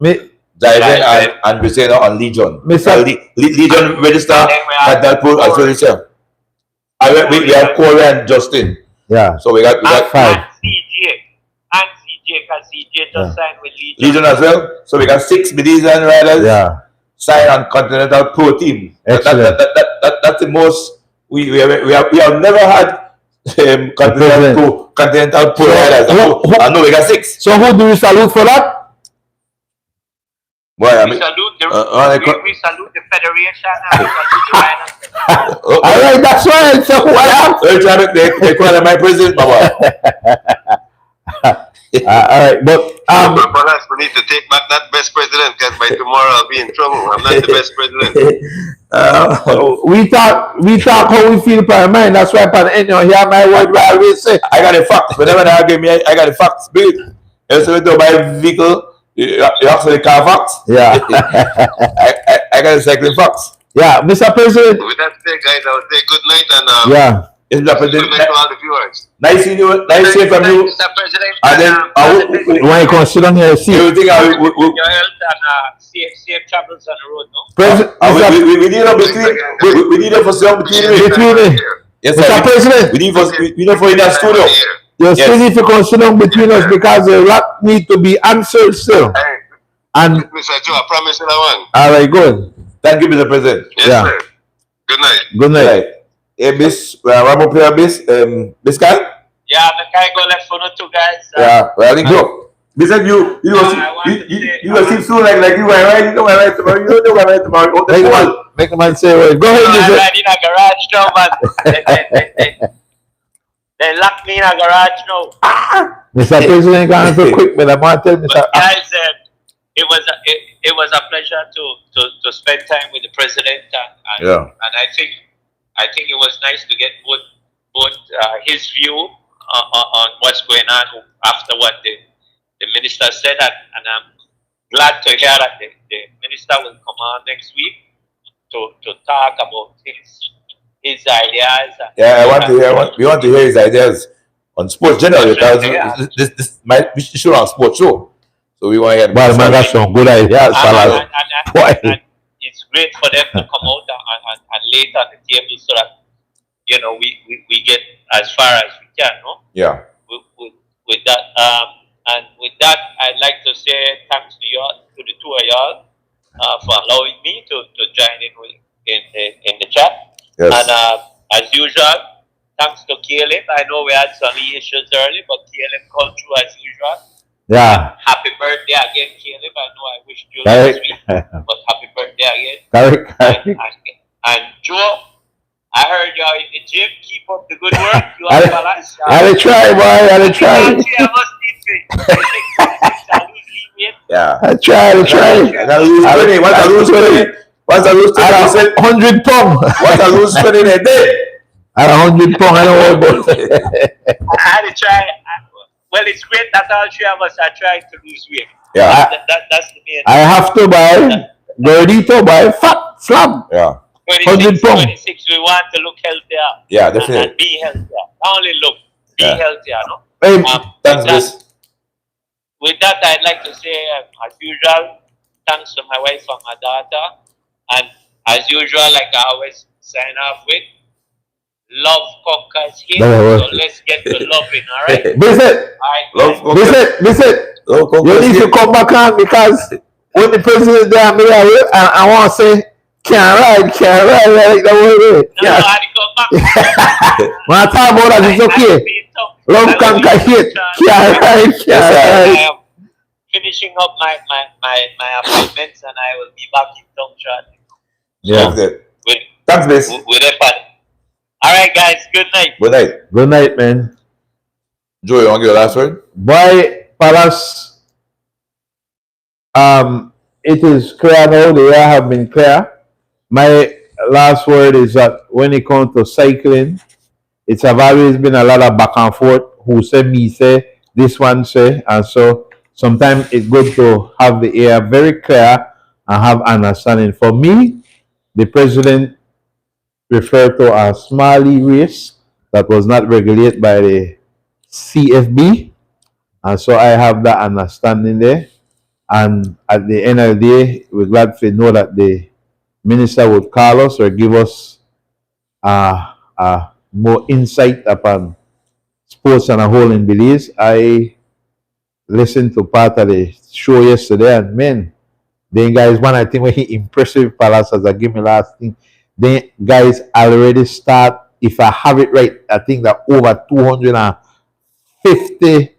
Jaiven and Briseno and Legion. Mr. Legion register continental pro as well as here. And we have Corey and Justin. Yeah. So we got five. And CJ, because CJ just signed with Legion. Legion as well. So we got 6 Belizean riders Yeah. signed on continental pro team. Excellent. That's the most we have never had continental pro riders. I know we got 6. So who do we salute for that? Boy, I We mean, salute the we salute the federation and we salute the riders. All right, that's right. So who I am? they call him my president, Baba. All right, but Perhaps we need to take back that best president because by tomorrow I'll be in trouble. I'm not the best president. we talk how we feel per mind. That's why per end you hear my word I always say. I got the facts. Whenever they argue me, I got the facts. Big. If you to buy a vehicle, you actually car facts. Yeah. I got the cycling facts. Yeah, Mr. President. With that said, guys, I would say good night and Yeah. It's Mr. good President. night to all the viewers. Nice seeing you. Nice seeing from you. Mr. President, And then You want to come sit down here and see? everything. your health and safe travels on the road, no? President, We need a between. We need a for some between. Between Yes, Mr. sir. President, We need for in the studio. you Yes. still need to come sit down between us because a lot need to be answered still. Hey, And Mr. Joe, I promise you that one. all right, good. Thank you, Mr. President. Yes, Yeah. sir. Good night. Good night. Right. Hey, Miss, wrap up here, Miss. Miss Kyle? Yeah, the guy go left for the two guys. Yeah, well, I think so. Listen, you seem so like you were right. You know, I right tomorrow. You know, I right tomorrow. Oh, that's cool. Make the man say, well, go ahead, I'm Mr. riding in a garage now, man. They locked me in a garage now. Mr. President, can't so quick, but I want to tell Mr. But guys, it was a pleasure to spend time with the president, and Yeah. and I think it was nice to get both his view on what's going on after what the minister said, and I'm glad to hear that the minister will come on next week to talk about his ideas. Yeah, we want to hear his ideas on sports generally because Yeah. this might be show on sports show. So we want to hear Well, man, got some good ideas, Palace. Boy. And it's great for them to come out and lay it on the table so that, you know, we get as far as we can, no? Yeah. With that, and with that, I'd like to say thanks to y'all, to the two of y'all, for allowing me to join in the chat. Yes. And as usual, thanks to Caleb. I know we had some issues early, but Caleb called through as usual. Yeah. Happy birthday again, Caleb. I know I wished you Correct. last week, but happy birthday again. Correct. And Joe, I heard you're in the gym. Keep up the good work. You are balanced. I'll try, boy. I'll try. Yeah. I'll try. I gotta lose 20. Once I lose 20, once I lose 20, I said 100 pounds. once I lose 20 in a day. At 100 pounds, I don't worry about it. I had to try. Well, it's great that all three of us are trying to lose weight. Yeah. That's the main. I have to buy gordito, buy fat slab. Yeah. 100 pounds. 26, we want to look healthier. Yeah, And definitely. be healthier. Not only look, be Yeah. healthier, no? Hey, Thanks, Miss. With that, I'd like to say, as usual, thanks to my wife and my daughter. And as usual, like I always sign off with, love conquers hate. No, So let's get to loving, all right? visit. All right. Love Visit. Love You need to come back on because when the president there, I want to say, can't ride like that way. No, I had to come back. When I talk about that, it's okay. Love conquer hate. Can't ride. I am finishing up my appointments and I will be back in town shortly. Yeah. Good. Thanks, Miss. With a fun. All right, guys. Good night. Good night. Good night, man. Joe, you want to give your last word? Boy, Palace, it is clear now, the air have been clear. My last word is that when it comes to cycling, it's have always been a lot of back and forth. Who say, me say, this one say, and so sometimes it's good to have the air very clear and have understanding. For me, the president referred to a Smalley race that was not regulated by the CFB, and so I have that understanding there. And at the end of the day, we're glad to know that the minister would call us or give us more insight upon sports and a whole in Belize. I listened to part of the show yesterday, and man, then guys, one I think when he impressive Palace as I give me last thing, then guys already start, if I have it right, I think that over 250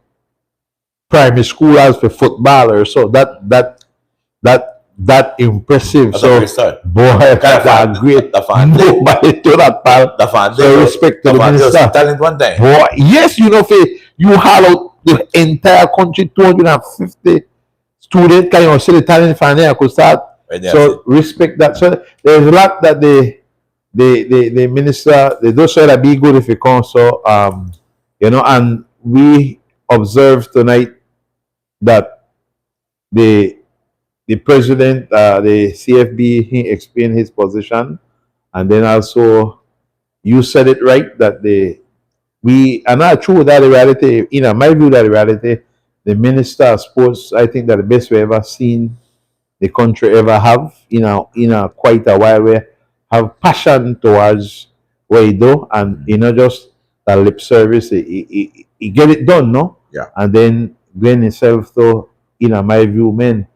primary schoolers for footballers. So that impressive. That's a so great start. boy, that's a great. Nobody to that pal. The fan. So respect to the minister. Talent one time. Boy, yes, you know, you haul out the entire country, 250 students. Can you see the talent fan there could start? Right there, So respect that. So there's a lot that the minister, they don't say that be good if it comes. So you know, and we observed tonight that the president, the CFB, he explained his position, and then also you said it right that we are not true that the reality. In my view, that the reality, the minister of sports, I think that the best we ever seen the country ever have in a quite a while, we have passion towards what he do, and just the lip service. He get it done, no? Yeah. And then Glenn himself, though, in my view, man,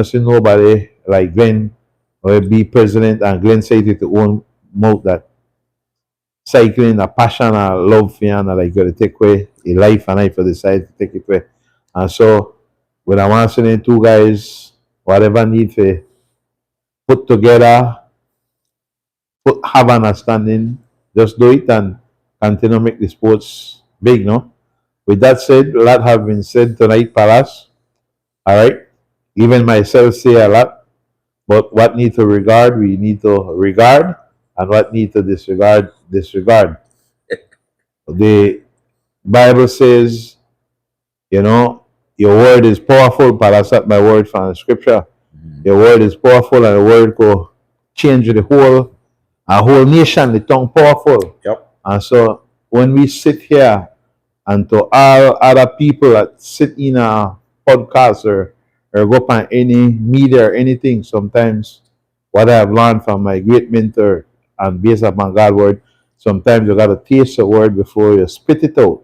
see nobody like Glenn or be president, and Glenn said it to own mouth that cycling a passion and love for him, and like got to take away a life, and I for decide to take it away. And so when I want to say two guys, whatever need to put together, have understanding, just do it and continue to make the sports big, no? With that said, a lot have been said tonight, Palace. All right? Even myself say a lot. But what need to regard, we need to regard. And what need to disregard, disregard. The Bible says, your word is powerful. Palace, that's my word from the scripture. Your word is powerful, and the word will change the whole nation, the tongue powerful. Yep. And so when we sit here, and to all other people that sit in a podcast or or go on any media or anything, sometimes what I've learned from my great mentor and based upon God's word, sometimes you gotta taste the word before you spit it out.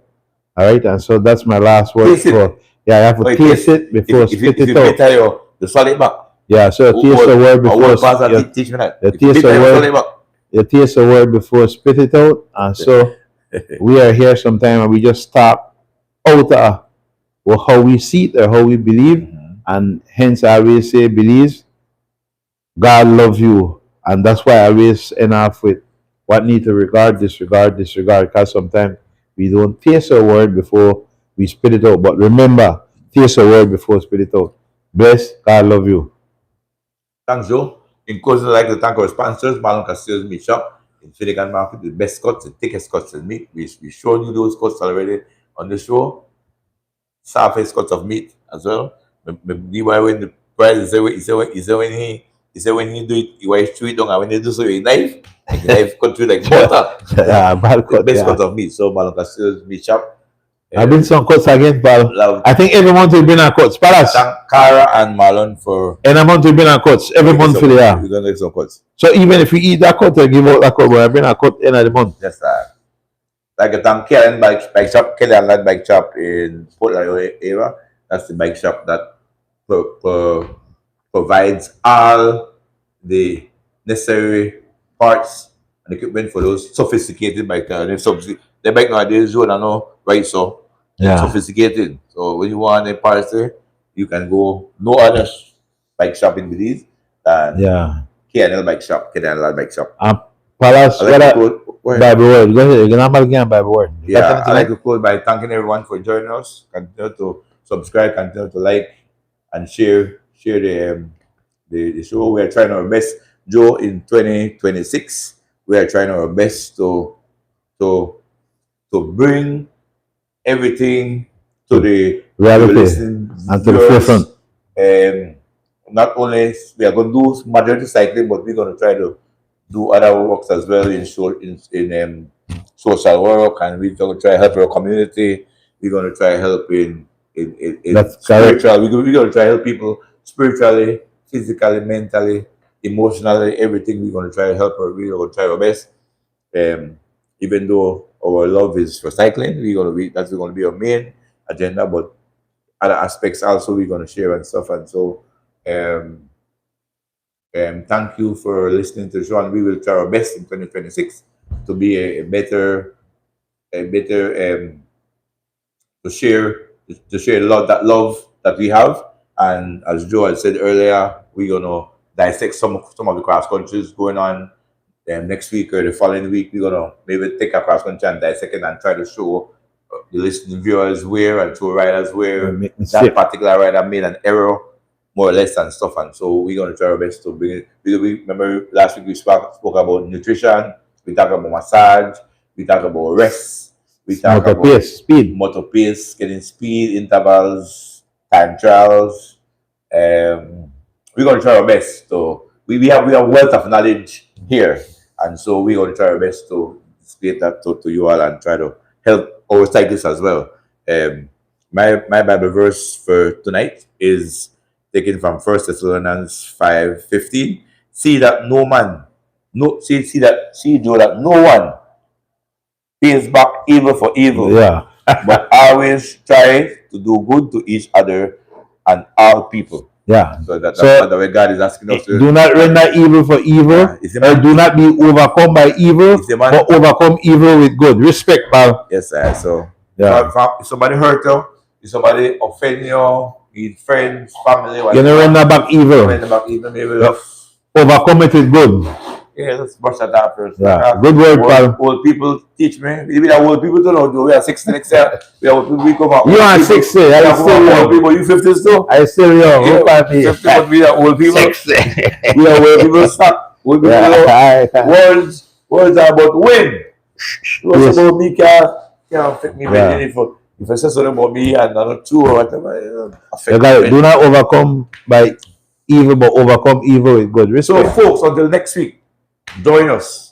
All right, and so that's my last word Taste it. for. Yeah, I have to Wait, taste it before if spit you it out. better you swallow it back. Yeah, so taste the word before. Our pastor teach me that. You If you taste the better you swallow it word. back. You taste the word before spit it out, and so we are here sometime and we just stop out how we see it or how we believe, and hence I always say believes God loves you, and that's why I always end off with what need to regard, disregard, because sometimes we don't taste a word before we spit it out. But remember, taste a word before spit it out. Bless, God love you. Thanks, Joe. In closing, I'd like to thank our sponsors, Marlon Castillo's Meat Shop in Finnegan Market, the best cuts, the thickest cuts of meat. We showed you those cuts already on the show. Surface cuts of meat as well. When the price he said when he do it, he was chew it down, and when he do so, he knife, like the knife cut through like butter. Yeah, bad The cut. best Yeah. cut of meat. So Marlon Castillo's Meat Shop. I've been some cuts again, pal. Love. I think every month we've been on cuts. Palas. Thank Cara and Marlon for And a month we've been on cuts. Every month for the year. we're gonna make some cuts. So even if we eat that cut, they give out that cut, but I've been on cut end of the month. Just like a thank Kellen bike shop, Kellen Lad bike shop in Portland area. That's the bike shop that provides all the necessary parts and equipment for those sophisticated bike. The bike nowadays, you know, right? So Yeah. sophisticated. So when you want a parts there, you can go no other bike shop in Belize than Yeah. KNL bike shop, KNL bike shop. Palas, I like to quote- Bible word. Go ahead. You can have again Bible word. You got Yeah, anything I like like- to close by thanking everyone for joining us. Continue to subscribe, continue to like and share the show. We are trying our best, Joe, in 2026. We are trying our best to bring everything to the reality listening and to the viewers. forefront. Not only we are going to do majority cycling, but we're going to try to do other works as well in social work, and we're going to try to help our community. We're going to try to help in That's spiritual. We're going to try to help people spiritually, physically, mentally, emotionally, everything. We're going to try to help her. We're going to try our best. Even though our love is for cycling, that's going to be our main agenda, but other aspects also we're going to share and stuff. And so thank you for listening to the show, and we will try our best in 2026 to be a better to share love that we have. And as Joe had said earlier, we're gonna dissect some of the cross countries going on next week or the following week. We're gonna maybe take a cross country and dissect it and try to show the listening viewers where and show riders where that particular rider made an error, more or less, and stuff. And so we're gonna try our best to bring it. We remember last week we spoke about nutrition, we talked about massage, we talked about rest, we talked about motor pace, getting speed, intervals, time trials. We're gonna try our best. So we have a wealth of knowledge here, and so we're gonna try our best to display that to you all and try to help our cyclists as well. My Bible verse for tonight is taken from 1 Thessalonians 5:15. See that no one pays back evil for evil. Yeah. But always try to do good to each other and all people. Yeah. So that's So, the way God is asking us to do not render evil for evil, or do not be overcome by evil, but overcome evil with good. Respect, pal. Yes, sir. So Yeah. if somebody hurt you, if somebody offend you, with friends, family, You know, render back evil. maybe Overcome it with good. yeah, let's brush that down first. Yeah. Good word, pal. Old people teach me. We are old people don't know. We are 60 next year. We are old people. We come out. You are 60. I are still old young. people. You 50s too. I still young. Yeah, Look at me. 50, but we are old people. 60. We are old people. Stop. Old people. Yeah. Words are about win. Yes. About me can't affect me. If I say something about me and not true or whatever, affect me. Do not overcome by evil, but overcome evil with good. So, Respect. folks, until next week, join us.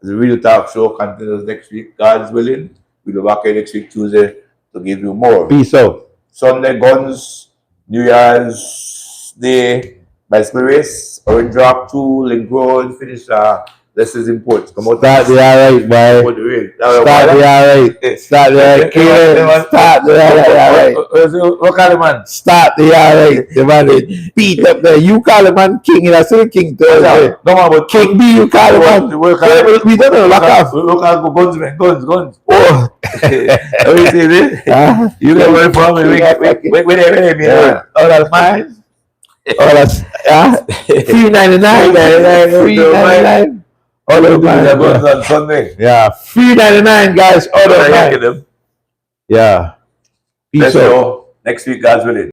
The Real Talk Show continues next week. God's willing. We'll be back here next week, Tuesday, to give you more. Peace out. Sunday, guns, New Year's Day, bicycle race, Orange Rock 2, Link Road, finish this is important. Come out Start the alright, boy. Start the alright. Start the alright. Start the alright. What kind of man? Start the alright. The man is beat up there. You call the man king, and I still king Thursday. No man, but King B, you call the man. We don't know, lock off. Look at guns, man. Guns. Oh. What you say this? You get away from me. Wait, man. Oh, that's mine. Oh, that's $3.99. $3.99. All of mine. On Sunday. Yeah, $3.99, guys. All of mine. Yeah. Peace Let's out. go. Next week, God's willing.